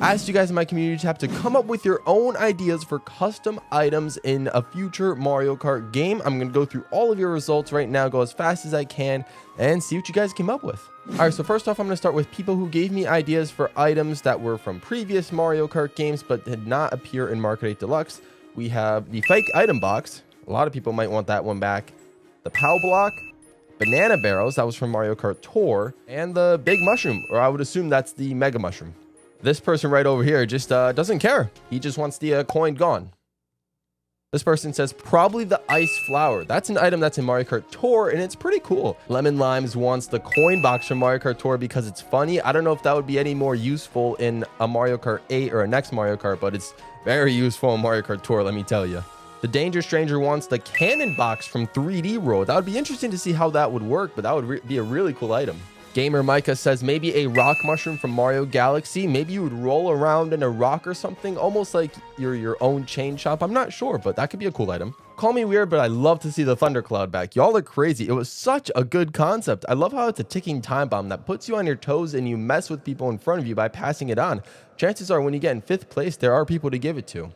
asked you guys in my community tab to come up with your own ideas for custom items in a future Mario Kart game. I'm going to go through all of your results right now, go as fast as I can, and see what you guys came up with. All right, so first off, I'm going to start with people who gave me ideas for items that were from previous Mario Kart games but did not appear in Mario Kart 8 Deluxe. We have the fake item box. A lot of people might want that one back. The POW block, banana barrels, that was from Mario Kart Tour, and the big mushroom, or I would assume that's the mega mushroom. This person right over here just doesn't care. He just wants the coin gone. This person says probably the ice flower. That's an item that's in Mario Kart Tour, and it's pretty cool. Lemon Limes wants the coin box from Mario Kart Tour because it's funny. I don't know if that would be any more useful in a Mario Kart 8 or a next Mario Kart, but it's very useful in Mario Kart Tour, let me tell you. The Danger Stranger wants the cannon box from 3D Road. That would be interesting to see how that would work, but that would be a really cool item. Gamer Micah says maybe a rock mushroom from Mario Galaxy. Maybe you would roll around in a rock or something, almost like you're your own chain shop. I'm not sure, but that could be a cool item. Call me weird, but I love to see the Thundercloud back. Y'all are crazy. It was such a good concept. I love how it's a ticking time bomb that puts you on your toes and you mess with people in front of you by passing it on. Chances are when you get in 5th place, there are people to give it to.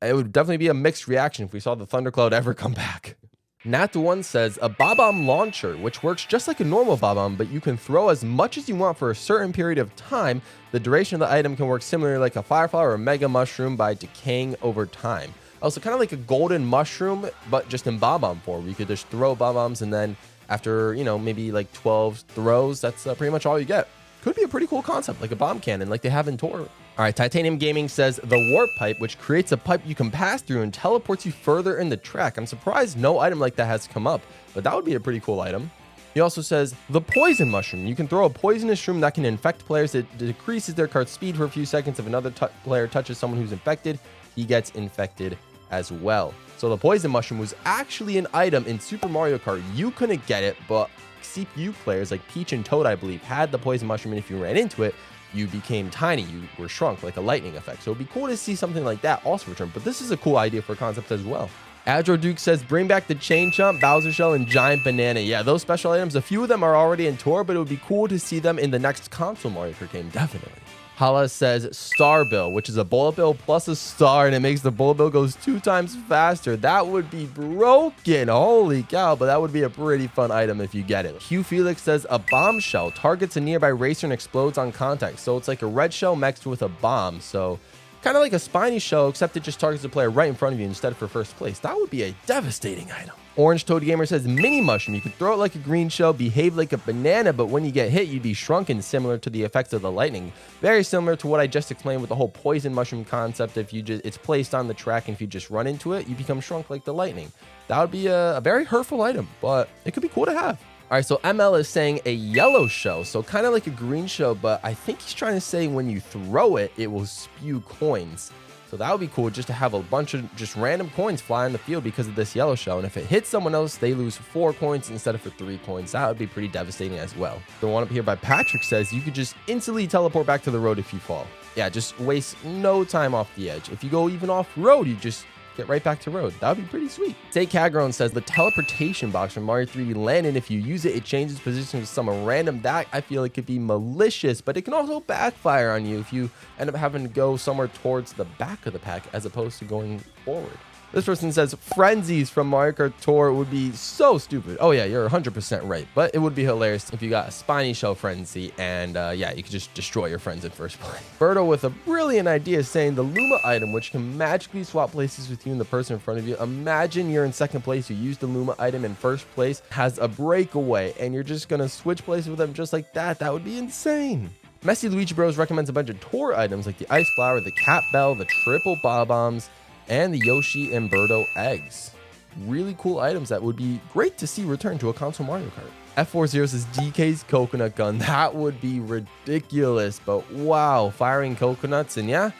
It would definitely be a mixed reaction if we saw the Thundercloud ever come back. Nat1 says a Bob-omb launcher, which works just like a normal Bob-omb, but you can throw as much as you want for a certain period of time. The duration of the item can work similarly like a Fireflower or Mega Mushroom by decaying over time. Also, kind of like a golden mushroom, but just in Bob-omb form. You could just throw Bob-ombs, and then after, you know, maybe like 12 throws, that's pretty much all you get. Could be a pretty cool concept, like a bomb cannon, like they have in Tour. All right, Titanium Gaming says the warp pipe, which creates a pipe you can pass through and teleports you further in the track. I'm surprised no item like that has come up, but that would be a pretty cool item. He also says the poison mushroom. You can throw a poisonous shroom that can infect players. It decreases their card speed for a few seconds. If another player touches someone who's infected, he gets infected as well. So the poison mushroom was actually an item in Super Mario Kart. You couldn't get it, but CPU players like Peach and Toad, I believe, had the poison mushroom, and if you ran into it, you became tiny, you were shrunk like a lightning effect. So it'd be cool to see something like that also return, but this is a cool idea for a concept as well. Adro Duke says bring back the Chain Chomp, Bowser Shell, and Giant Banana. Yeah, those special items, a few of them are already in Tour, but it would be cool to see them in the next console Mario Kart game, definitely. Hala says Star Bill, which is a bullet bill plus a star, and it makes the bullet bill goes 2 times faster. That would be broken. Holy cow, but that would be a pretty fun item if you get it. Hugh Felix says a bombshell targets a nearby racer and explodes on contact. So it's like a red shell mixed with a bomb. So kind of like a spiny shell, except it just targets the player right in front of you instead for first place. That would be a devastating item. Orange Toad Gamer says mini mushroom. You could throw it like a green shell, behave like a banana, but when you get hit, you'd be shrunken, similar to the effects of the lightning. Very similar to what I just explained with the whole poison mushroom concept. If you just, it's placed on the track, and if you just run into it, you become shrunk like the lightning. That would be a very hurtful item, but it could be cool to have. All right, so ML is saying a yellow shell, so kind of like a green shell, but I think he's trying to say when you throw it, it will spew coins. So that would be cool just to have a bunch of just random coins fly in the field because of this yellow shell. And if it hits someone else, they lose 4 points instead of 3 points. That would be pretty devastating as well. The one up here by Patrick says you could just instantly teleport back to the road if you fall. Yeah, just waste no time off the edge. If you go even off road, you just get right back to road. That would be pretty sweet. Say Kagron says the teleportation box from Mario 3D Land, and if you use it, it changes position with some random. That I feel it could be malicious, but it can also backfire on you if you end up having to go somewhere towards the back of the pack as opposed to going forward. This person says frenzies from Mario Kart Tour would be so stupid. Oh yeah, you're 100% right, but it would be hilarious if you got a spiny shell frenzy and yeah, you could just destroy your friends in first place. Birdo with a brilliant idea saying the Luma item, which can magically swap places with you and the person in front of you. Imagine you're in 2nd place, you use the Luma item in 1st place, has a breakaway, and you're just gonna switch places with them just like that. That would be insane. Messy Luigi Bros recommends a bunch of Tour items like the Ice Flower, the Cat Bell, the Triple Bob-ombs, and the Yoshi and Birdo eggs. Really cool items that would be great to see return to a console Mario Kart. F40 says DK's coconut gun. That would be ridiculous, but wow, firing coconuts, and yeah,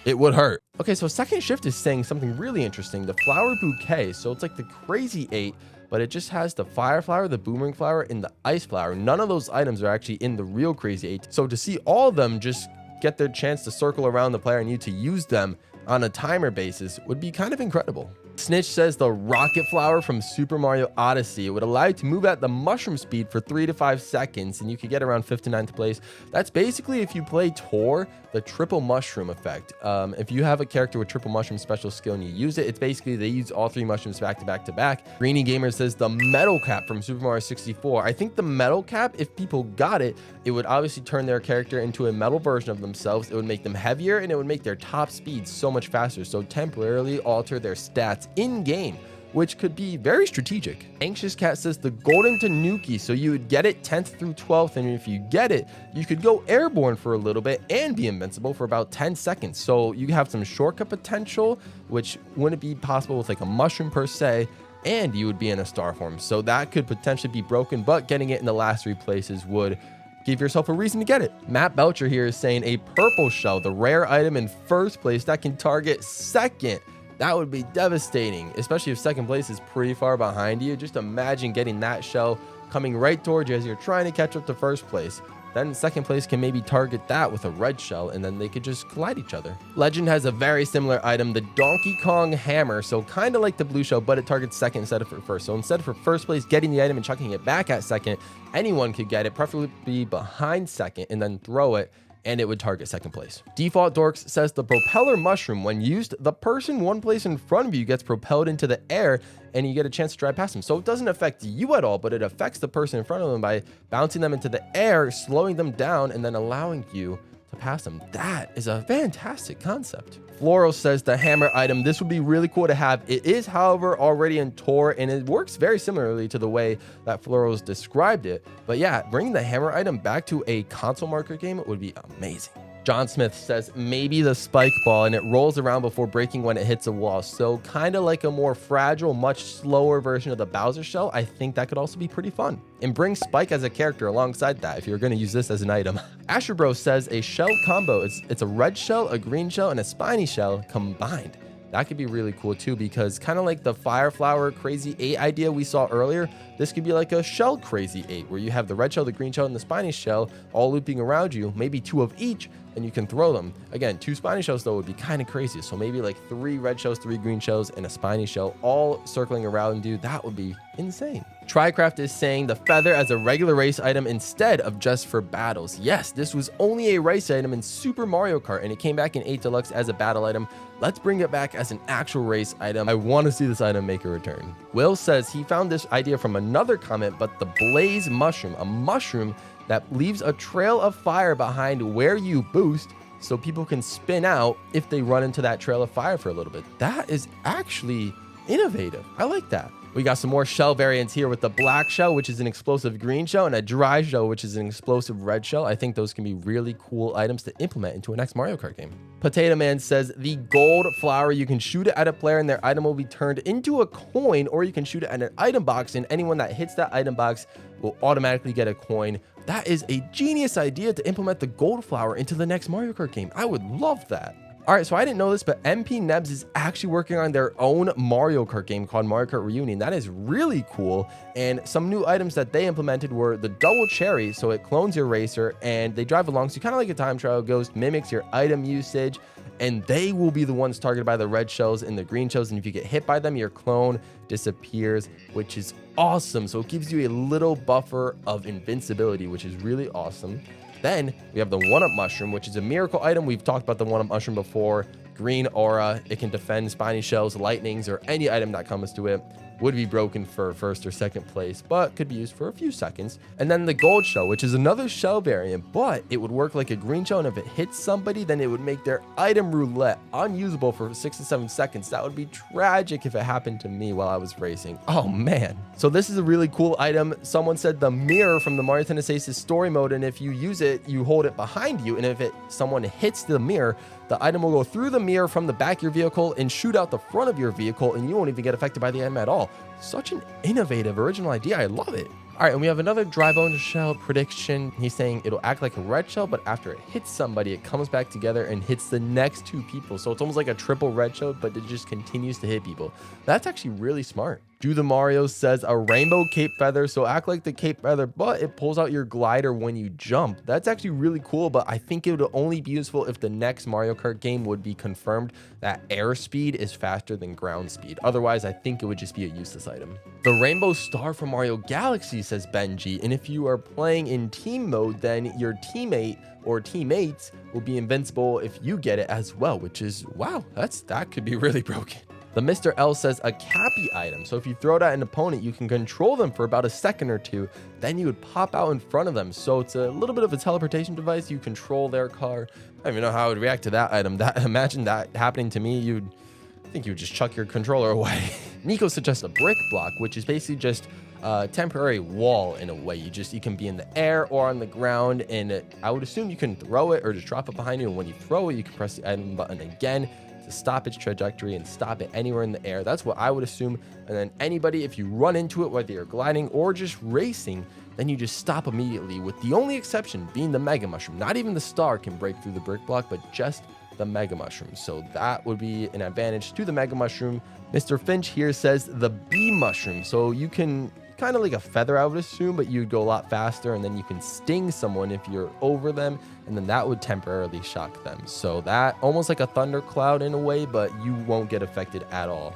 it would hurt. Okay, so Second Shift is saying something really interesting. The flower bouquet, so it's like the Crazy 8, but it just has the Fire Flower, the Boomerang Flower, and the Ice Flower. None of those items are actually in the real Crazy 8. So to see all of them just get their chance to circle around the player and you to use them on a timer basis would be kind of incredible. Snitch says the rocket flower from Super Mario Odyssey. It would allow you to move at the mushroom speed for 3 to 5 seconds, and you could get around 5th to 9th place. That's basically, if you play Tor, the triple mushroom effect. If you have a character with triple mushroom special skill and you use it, it's basically they use all 3 mushrooms back to back to back. Greeny Gamer says the metal cap from Super Mario 64. I think the metal cap, if people got it, it would obviously turn their character into a metal version of themselves. It would make them heavier, and it would make their top speed so much faster. So temporarily alter their stats in game, which could be very strategic. Anxious Cat says the golden Tanuki, so you would get it 10th through 12th, and if you get it, you could go airborne for a little bit and be invincible for about 10 seconds. So you have some shortcut potential, which wouldn't be possible with like a mushroom per se, and you would be in a star form. So that could potentially be broken, but getting it in the last 3 places would give yourself a reason to get it. Matt Belcher here is saying a purple shell, the rare item in 1st place that can target 2nd. That would be devastating, especially if 2nd place is pretty far behind you. Just imagine getting that shell coming right towards you as you're trying to catch up to 1st place. Then 2nd place can maybe target that with a red shell, and then they could just collide each other. Legend has a very similar item, the Donkey Kong hammer. So kind of like the blue shell, but it targets 2nd instead of for 1st. So instead of for 1st place getting the item and chucking it back at 2nd, anyone could get it, preferably behind 2nd, and then throw it, and it would target 2nd place. Default Dorks says the propeller mushroom, when used, the person 1 place in front of you gets propelled into the air, and you get a chance to drive past them. So it doesn't affect you at all, but it affects the person in front of them by bouncing them into the air, slowing them down, and then allowing you to pass them. That is a fantastic concept. Floral says the hammer item, this would be really cool to have. It is, however, already in Tor, and it works very similarly to the way that Floral's described it. But yeah, bringing the hammer item back to a console marker game would be amazing. John Smith says maybe the spike ball, and it rolls around before breaking when it hits a wall. So kind of like a more fragile, much slower version of the Bowser shell. I think that could also be pretty fun. And bring Spike as a character alongside that if you're going to use this as an item. Asher Bro says a shell combo. It's a red shell, a green shell, and a spiny shell combined. That could be really cool too, because kind of like the Fire Flower Crazy 8 idea we saw earlier, this could be like a Shell Crazy 8, where you have the red shell, the green shell, and the spiny shell all looping around you, maybe 2 of each, and you can throw them. Again, 2 spiny shells though would be kind of crazy, so maybe like 3 red shells, 3 green shells, and a spiny shell all circling around you. That would be insane. Trycraft is saying the feather as a regular race item instead of just for battles. Yes, this was only a race item in Super Mario Kart, and it came back in 8 Deluxe as a battle item. Let's bring it back as an actual race item. I want to see this item make a return. Will says he found this idea from another comment, but the Blaze mushroom, a mushroom that leaves a trail of fire behind where you boost, so people can spin out if they run into that trail of fire for a little bit. That is actually innovative. I like that. We got some more shell variants here with the black shell, which is an explosive green shell, and a dry shell, which is an explosive red shell. I think those can be really cool items to implement into a next Mario Kart game. Potato Man says the gold flower, you can shoot it at a player and their item will be turned into a coin, or you can shoot it at an item box and anyone that hits that item box will automatically get a coin. That is a genius idea to implement the gold flower into the next Mario Kart game. I would love that. All right, so I didn't know this, but MP Nebs is actually working on their own Mario Kart game called Mario Kart Reunion. That is really cool. And some new items that they implemented were the double cherry, so it clones your racer and they drive along. So kind of like a time trial ghost, mimics your item usage, and they will be the ones targeted by the red shells and the green shells. And if you get hit by them, your clone disappears, which is awesome. So it gives you a little buffer of invincibility, which is really awesome. Then we have the 1-Up Mushroom, which is a miracle item. We've talked about the 1-Up Mushroom before. Green aura. It can defend spiny shells, lightnings, or any item that comes to it. Would be broken for 1st or 2nd place, but could be used for a few seconds. And then the gold shell, which is another shell variant, but it would work like a green shell, and if it hits somebody, then it would make their item roulette unusable for 6 to 7 seconds. That would be tragic if it happened to me while I was racing. Oh man. So this is a really cool item. Someone said the mirror from the Mario Tennis Aces story mode, and if you use it, you hold it behind you, and if someone hits the mirror, the item will go through the mirror from the back of your vehicle and shoot out the front of your vehicle, and you won't even get affected by the item at all. Such an innovative, original idea. I love it. All right, and we have another dry bone shell prediction. He's saying it'll act like a red shell, but after it hits somebody, it comes back together and hits the next 2 people. So it's almost like a triple red shell, but it just continues to hit people. That's actually really smart. Do the Mario says a rainbow cape feather. So act like the cape feather, but it pulls out your glider when you jump. That's actually really cool, but I think it would only be useful if the next Mario Kart game would be confirmed that airspeed is faster than ground speed. Otherwise, I think it would just be a useless item. The rainbow star from Mario Galaxy, says Benji. And if you are playing in team mode, then your teammate or teammates will be invincible if you get it as well, which is, wow, that could be really broken. The Mr. L says a cappy item. So if you throw it at an opponent, you can control them for about a second or two. Then you would pop out in front of them. So it's a little bit of a teleportation device. You control their car. I don't even know how I would react to that item. Imagine that happening to me. I think you would just chuck your controller away. Nico suggests a brick block, which is basically just a temporary wall in a way. You can be in the air or on the ground, and I would assume you can throw it or just drop it behind you. And when you throw it, you can press the item button again to stop its trajectory and stop it anywhere in the air. That's what I would assume. And then anybody, if you run into it, whether you're gliding or just racing, then you just stop immediately, with the only exception being the Mega Mushroom. Not even the star can break through the brick block, but just the Mega Mushroom. So that would be an advantage to the Mega Mushroom. Mr. Finch here says the Bee Mushroom. So you can kind of like a feather, I would assume, but you'd go a lot faster, and then you can sting someone if you're over them, and then that would temporarily shock them. So that almost like a thundercloud in a way, but you won't get affected at all.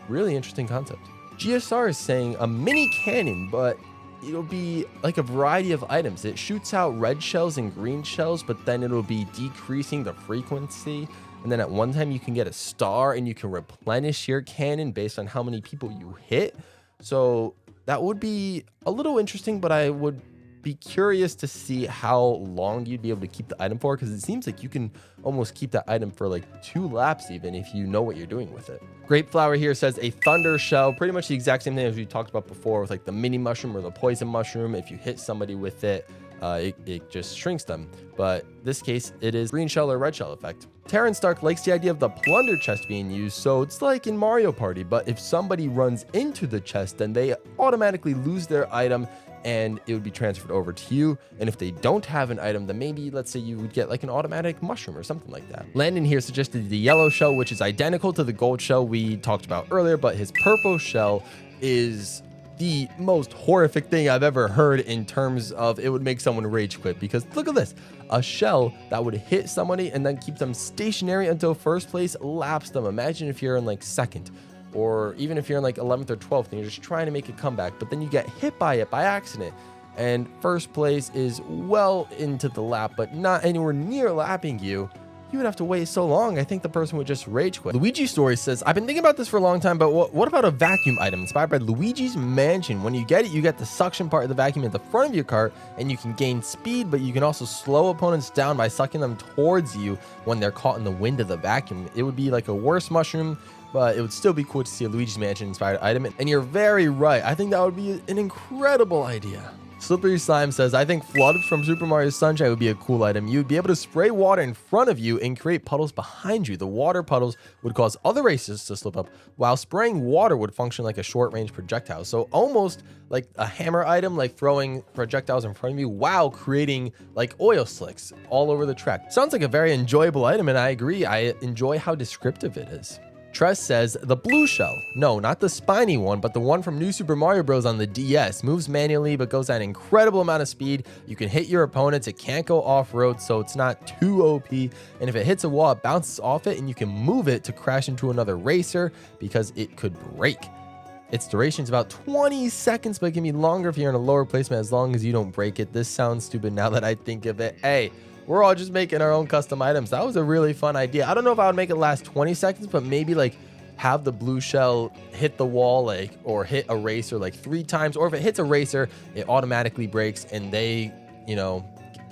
Really interesting concept. GSR is saying a mini cannon, but it'll be like a variety of items. It shoots out red shells and green shells, but then it'll be decreasing the frequency. And then at one time you can get a star, and you can replenish your cannon based on how many people you hit. So that would be a little interesting, but I would be curious to see how long you'd be able to keep the item for, because it seems like you can almost keep that item for like 2 laps even if you know what you're doing with it. Grape Flower here says a thunder shell, pretty much the exact same thing as we talked about before with like the mini mushroom or the poison mushroom. If you hit somebody with it, it just shrinks them. But this case, it is green shell or red shell effect. Terran Stark likes the idea of the plunder chest being used, so it's like in Mario Party, but if somebody runs into the chest, then they automatically lose their item and it would be transferred over to you. And if they don't have an item, then maybe, let's say, you would get like an automatic mushroom or something like that. Landon here suggested the yellow shell, which is identical to the gold shell we talked about earlier, but his purple shell is the most horrific thing I've ever heard in terms of it would make someone rage quit, because look at this, a shell that would hit somebody and then keep them stationary until first place laps them. Imagine if you're in like second, or even if you're in like 11th or 12th and you're just trying to make a comeback, but then you get hit by it by accident, and first place is well into the lap but not anywhere near lapping you. You would have to wait so long, I think the person would just rage quit. Luigi Story says, I've been thinking about this for a long time, but what about a vacuum item inspired by Luigi's Mansion? When you get it, you get the suction part of the vacuum at the front of your cart, and you can gain speed, but you can also slow opponents down by sucking them towards you when they're caught in the wind of the vacuum. It would be like a worse mushroom, but it would still be cool to see a Luigi's Mansion inspired item. And you're very right. I think that would be an incredible idea. Slippery Slime says, I think Flood from Super Mario Sunshine would be a cool item. You'd be able to spray water in front of you and create puddles behind you. The water puddles would cause other racers to slip up, while spraying water would function like a short-range projectile. So almost like a hammer item, like throwing projectiles in front of you while creating like oil slicks all over the track. Sounds like a very enjoyable item, and I agree. I enjoy how descriptive it is. Tress says the blue shell. No, not the spiny one, but the one from New Super Mario Bros. On the DS. Moves manually, but goes at an incredible amount of speed. You can hit your opponents. It can't go off-road, so it's not too OP. And if it hits a wall, it bounces off it, and you can move it to crash into another racer because it could break. Its duration is about 20 seconds, but it can be longer if you're in a lower placement as long as you don't break it. This sounds stupid now that I think of it. Hey, we're all just making our own custom items. That was a really fun idea. I don't know if I would make it last 20 seconds, but maybe like have the blue shell hit the wall, like, or hit a racer like 3 times. Or if it hits a racer, it automatically breaks and they, you know,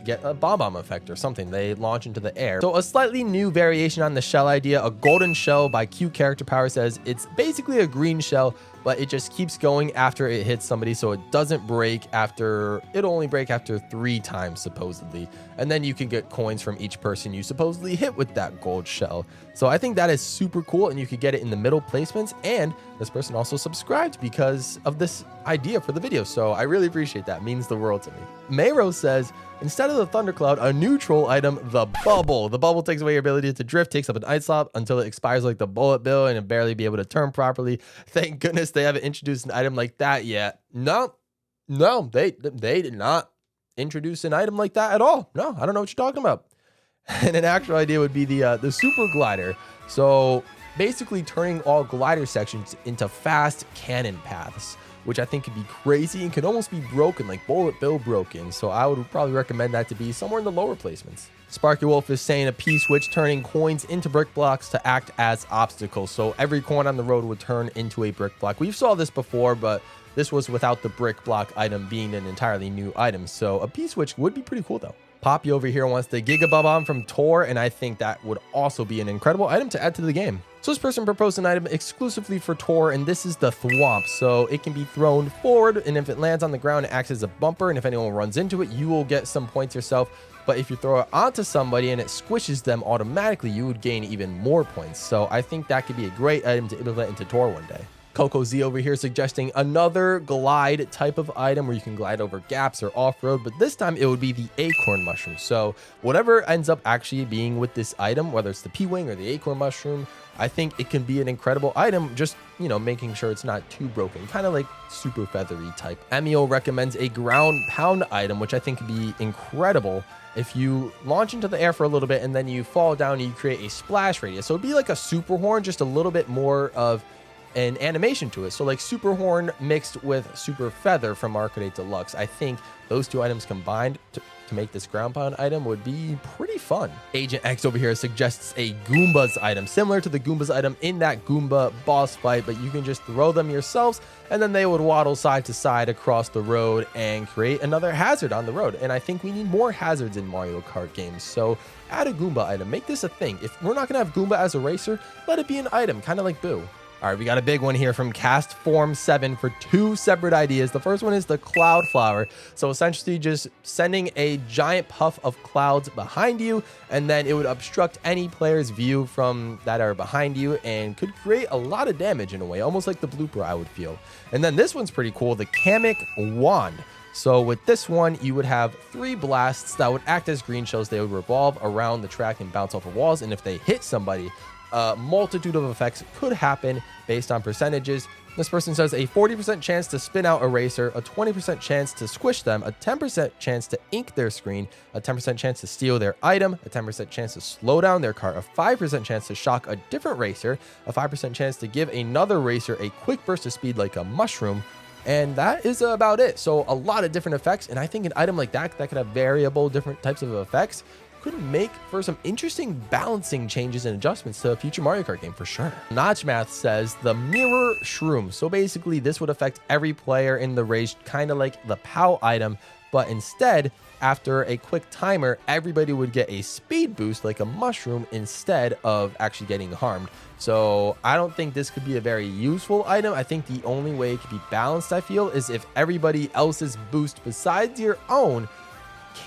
get a bomb effect or something. They launch into the air. So a slightly new variation on the shell idea, a golden shell by Q Character Power says it's basically a green shell, but it just keeps going after it hits somebody, so it doesn't break after, it'll only break after 3 times supposedly. And then you can get coins from each person you supposedly hit with that gold shell. So I think that is super cool, and you could get it in the middle placements, and this person also subscribed because of this idea for the video. So I really appreciate that. It means the world to me. Mayro says, Instead of the thundercloud, a neutral item, the bubble. The bubble takes away your ability to drift, takes up an ice slot until it expires like the bullet bill and barely be able to turn properly. Thank goodness they haven't introduced an item like that yet. No, they did not introduce an item like that at all. No, I don't know what you're talking about. And an actual idea would be the super glider. So basically turning all glider sections into fast cannon paths, which I think could be crazy and could almost be broken, like bullet bill broken. So I would probably recommend that to be somewhere in the lower placements. Sparky Wolf is saying a P-switch turning coins into brick blocks to act as obstacles. So every coin on the road would turn into a brick block. We've saw this before, but this was without the brick block item being an entirely new item. So a P-switch would be pretty cool though. Poppy over here wants the Giga Bomb from Tor, and I think that would also be an incredible item to add to the game. So this person proposed an item exclusively for Tor, and this is the Thwomp. So it can be thrown forward, and if it lands on the ground, it acts as a bumper, and if anyone runs into it, you will get some points yourself. But if you throw it onto somebody and it squishes them automatically, you would gain even more points. So I think that could be a great item to implement into Tor one day. Coco Z over here suggesting another glide type of item where you can glide over gaps or off-road, but this time it would be the acorn mushroom. So whatever ends up actually being with this item, whether it's the P-wing or the acorn mushroom, I think it can be an incredible item, just, you know, making sure it's not too broken, kind of like super feathery type. Emio recommends a ground pound item, which I think could be incredible. If you launch into the air for a little bit and then you fall down, you create a splash radius. So it'd be like a super horn, just a little bit more of an animation to it. So like super horn mixed with super feather from Arcade Deluxe. I think those two items combined to make this ground pound item would be pretty fun. Agent X over here suggests a Goombas item, similar to the Goombas item in that Goomba boss fight, but you can just throw them yourselves and then they would waddle side to side across the road and create another hazard on the road. And I think we need more hazards in Mario Kart games. So add a Goomba item, make this a thing. If we're not gonna have Goomba as a racer, let it be an item, kind of like Boo. All right, we got a big one here from Cast Form 7 for two separate ideas. The first one is the cloud flower. So essentially just sending a giant puff of clouds behind you, and then it would obstruct any player's view from that are behind you and could create a lot of damage in a way, almost like the blooper, I would feel. And then this one's pretty cool, the Kamek Wand. So with this one, you would have 3 blasts that would act as green shells. They would revolve around the track and bounce off of walls. And if they hit somebody, a multitude of effects could happen based on percentages. This person says a 40% chance to spin out a racer, a 20% chance to squish them, a 10% chance to ink their screen, a 10% chance to steal their item, a 10% chance to slow down their car, a 5% chance to shock a different racer, a 5% chance to give another racer a quick burst of speed like a mushroom. And that is about it. So a lot of different effects. And I think an item like that could have variable different types of effects could make for some interesting balancing changes and adjustments to a future Mario Kart game for sure. Notchmath says the mirror shroom. So basically this would affect every player in the race, kind of like the POW item, but instead, after a quick timer, everybody would get a speed boost like a mushroom instead of actually getting harmed. So I don't think this could be a very useful item. I think the only way it could be balanced, I feel, is if everybody else's boost besides your own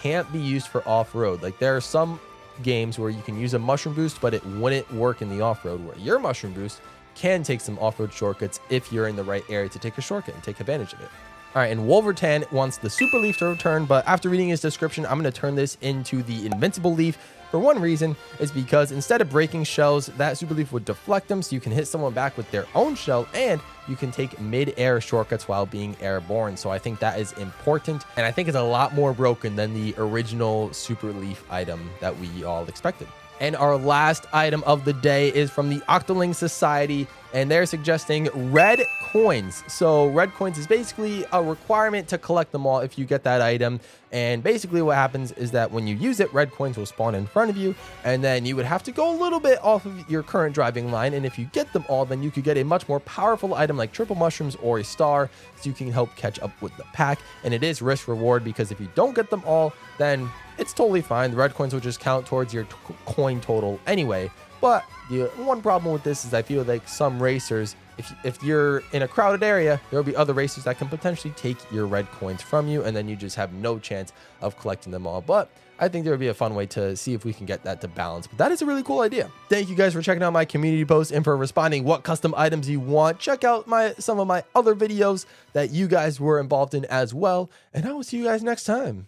can't be used for off-road. Like there are some games where you can use a mushroom boost, but it wouldn't work in the off-road, where your mushroom boost can take some off-road shortcuts if you're in the right area to take a shortcut and take advantage of it. All right, and Wolvertan wants the Super Leaf to return, but after reading his description, I'm going to turn this into the Invincible Leaf. For one reason is because instead of breaking shells, that Super Leaf would deflect them so you can hit someone back with their own shell, and you can take mid-air shortcuts while being airborne. So I think that is important, and I think it's a lot more broken than the original Super Leaf item that we all expected. And our last item of the day is from the Octoling Society, and they're suggesting red coins. So red coins is basically a requirement to collect them all if you get that item. And basically what happens is that when you use it, red coins will spawn in front of you, and then you would have to go a little bit off of your current driving line. And if you get them all, then you could get a much more powerful item like triple mushrooms or a star, so you can help catch up with the pack. And it is risk reward, because if you don't get them all, then it's totally fine. The red coins will just count towards your coin total anyway. But the one problem with this is I feel like some racers, if you're in a crowded area, there will be other racers that can potentially take your red coins from you, and then you just have no chance of collecting them all. But I think there would be a fun way to see if we can get that to balance. But that is a really cool idea. Thank you guys for checking out my community post and for responding what custom items you want. Check out some of my other videos that you guys were involved in as well. And I will see you guys next time.